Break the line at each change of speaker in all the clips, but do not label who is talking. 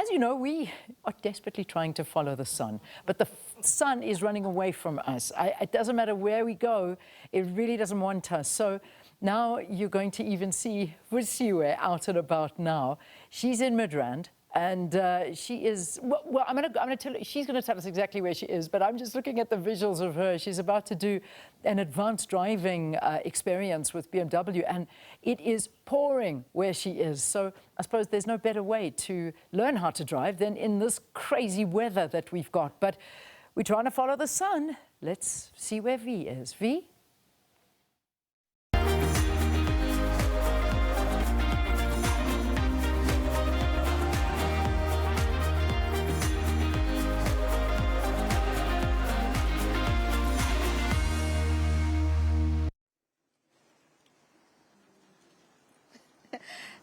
as you know, we are desperately trying to follow the sun, but the sun is running away from us. It doesn't matter where we go, it really doesn't want us. So now you're going to even see Vusiwe out and about now. She's in Midrand. And she is, well, I'm gonna tell you, she's gonna tell us exactly where she is, but I'm just looking at the visuals of her. She's about to do an advanced driving experience with BMW, and it is pouring where she is. So I suppose there's no better way to learn how to drive than in this crazy weather that we've got. But we're trying to follow the sun. Let's see where V is. V?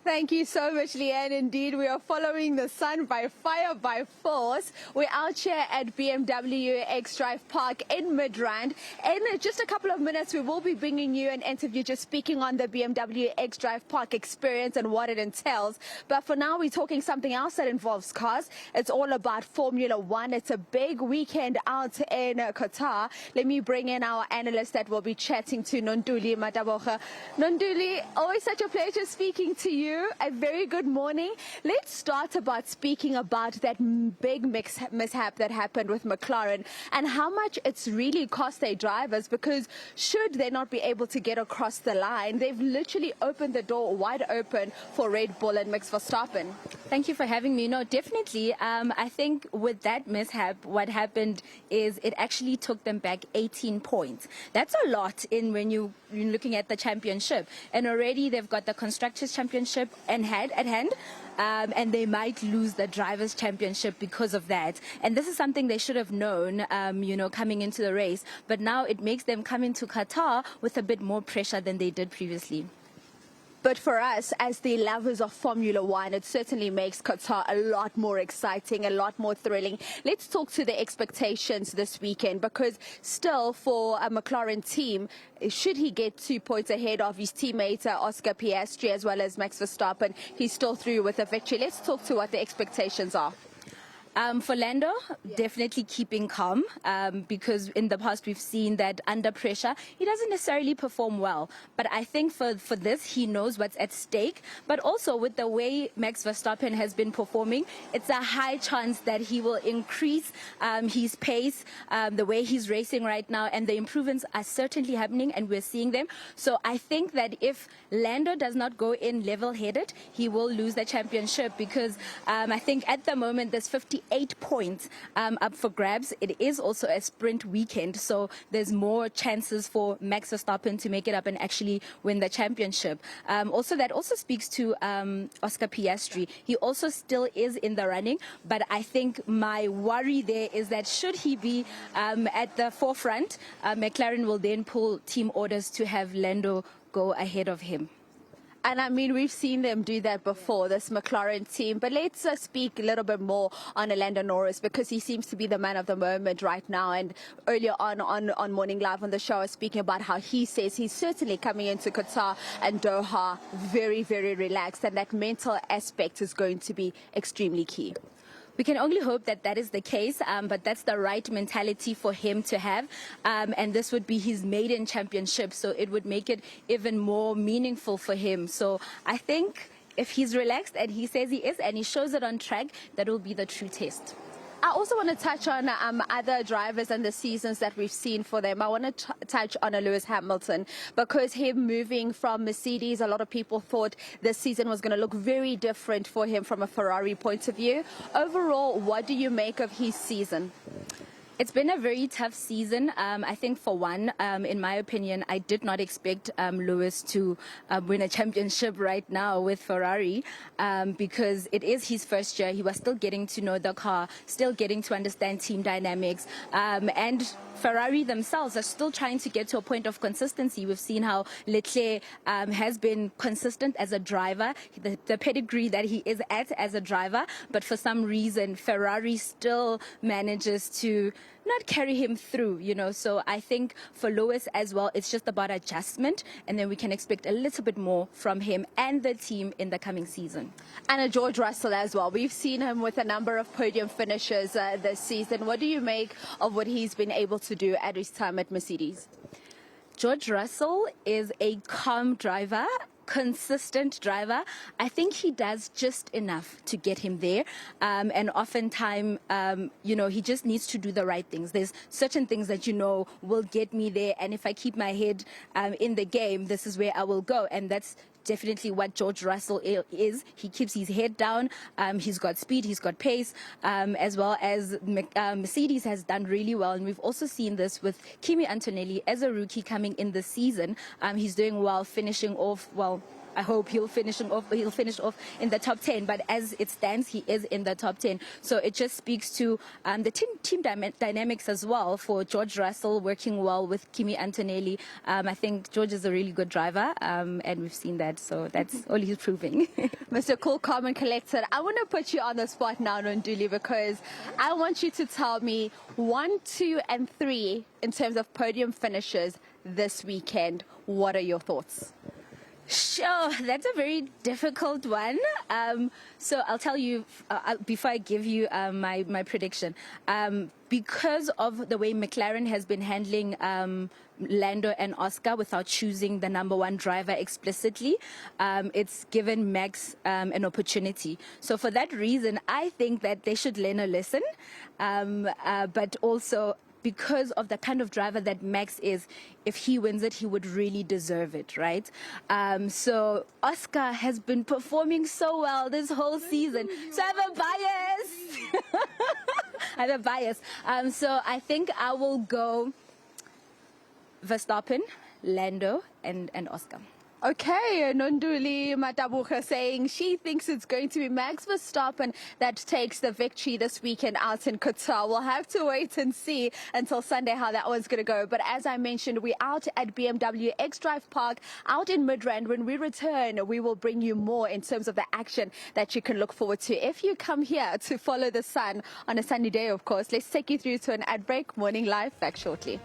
Thank you so much, Leanne. Indeed, we are following the sun by fire, by force. We're out here at BMW X-Drive Park in Midrand. In just a couple of minutes, we will be bringing you an interview just speaking on the BMW X-Drive Park experience and what it entails. But for now, we're talking something else that involves cars. It's all about Formula One. It's a big weekend out in Qatar. Let me bring in our analyst that will be chatting to Nonduli Mataboga. Nonduli, always such a pleasure speaking to you. A very good morning. Let's start about speaking about that big mishap that happened with Mclaren and how much it's really cost their drivers, because should they not be able to get across the line, they've literally opened the door wide open for Red Bull and Max Verstappen.
Thank you for having me. No, definitely. I think with that mishap, what happened is it actually took them back 18 points. That's a lot when you're looking at the championship. And already they've got the Constructors' Championship at hand. And they might lose the Drivers' Championship because of that. And this is something they should have known, coming into the race. But now it makes them come into Qatar with a bit more pressure than they did previously.
But for us, as the lovers of Formula One, it certainly makes Qatar a lot more exciting, a lot more thrilling. Let's talk to the expectations this weekend, because still for a McLaren team, should he get 2 points ahead of his teammate Oscar Piastri as well as Max Verstappen, he's still through with a victory. Let's talk to what the expectations are.
For Lando, definitely keeping calm, because in the past we've seen that under pressure, he doesn't necessarily perform well. But I think for this, he knows what's at stake. But also with the way Max Verstappen has been performing, it's a high chance that he will increase his pace, the way he's racing right now. And the improvements are certainly happening, and we're seeing them. So I think that if Lando does not go in level-headed, he will lose the championship, because I think at the moment there's 58 points up for grabs. It is also a sprint weekend, so there's more chances for Max Verstappen to make it up and actually win the championship. That also speaks to Oscar Piastri. He also still is in the running, but I think my worry there is that should he be at the forefront, McLaren will then pull team orders to have Lando go ahead of him.
And I mean, we've seen them do that before, this McLaren team. But let's speak a little bit more on Lando Norris, because he seems to be the man of the moment right now. And earlier on Morning Live on the show, I was speaking about how he says he's certainly coming into Qatar and Doha very, very relaxed. And that mental aspect is going to be extremely key.
We can only hope that that is the case, but that's the right mentality for him to have. And this would be his maiden championship, so it would make it even more meaningful for him. So I think if he's relaxed, and he says he is, and he shows it on track, that will be the true test.
I also want to touch on other drivers and the seasons that we've seen for them. I want to touch on Lewis Hamilton, because him moving from Mercedes, a lot of people thought this season was going to look very different for him from a Ferrari point of view. Overall, what do you make of his season?
It's been a very tough season. I think for one, in my opinion, I did not expect Lewis to win a championship right now with Ferrari, because it is his first year. He was still getting to know the car, still getting to understand team dynamics, and Ferrari themselves are still trying to get to a point of consistency. We've seen how Leclerc has been consistent as a driver, the pedigree that he is at as a driver, but for some reason Ferrari still manages to not carry him through, So I think for Lewis as well, it's just about adjustment, and then we can expect a little bit more from him and the team in the coming season.
And George Russell as well. We've seen him with a number of podium finishes this season. What do you make of what he's been able to do at his time at Mercedes?
George Russell is a calm driver, consistent driver. I think he does just enough to get him there. And oftentimes, he just needs to do the right things. There's certain things that will get me there. And if I keep my head in the game, this is where I will go. And that's definitely what George Russell is. He keeps his head down. He's got speed, he's got pace, as well as Mercedes has done really well. And we've also seen this with Kimi Antonelli as a rookie coming in this season. He's doing well, finishing off, I hope he'll finish off in the top 10, but as it stands, he is in the top 10. So it just speaks to the team dynamics as well for George Russell working well with Kimi Antonelli. I think George is a really good driver, and we've seen that, so that's all he's proving.
Mr. Cool, Calm and Collected, I want to put you on the spot now, Nonduli, because I want you to tell me 1, 2, and 3 in terms of podium finishes this weekend. What are your thoughts?
Sure, that's a very difficult one. So I'll tell you before I give you my prediction. Because of the way Mclaren has been handling Lando and Oscar without choosing the number 1 driver explicitly, it's given Max an opportunity. So for that reason, I think that they should learn a lesson, but also because of the kind of driver that Max is, if he wins it, he would really deserve it, right? So Oscar has been performing so well this whole season. So I have a bias. I have a bias. So I think I will go Verstappen, Lando, and Oscar.
Okay, Nonduli Matabucha saying she thinks it's going to be Max Verstappen that takes the victory this weekend out in Qatar. We'll have to wait and see until Sunday how that one's going to go. But as I mentioned, we're out at BMW X-Drive Park out in Midrand. When we return, we will bring you more in terms of the action that you can look forward to. If you come here to follow the sun on a sunny day, of course, let's take you through to an ad break. Morning Live, back shortly.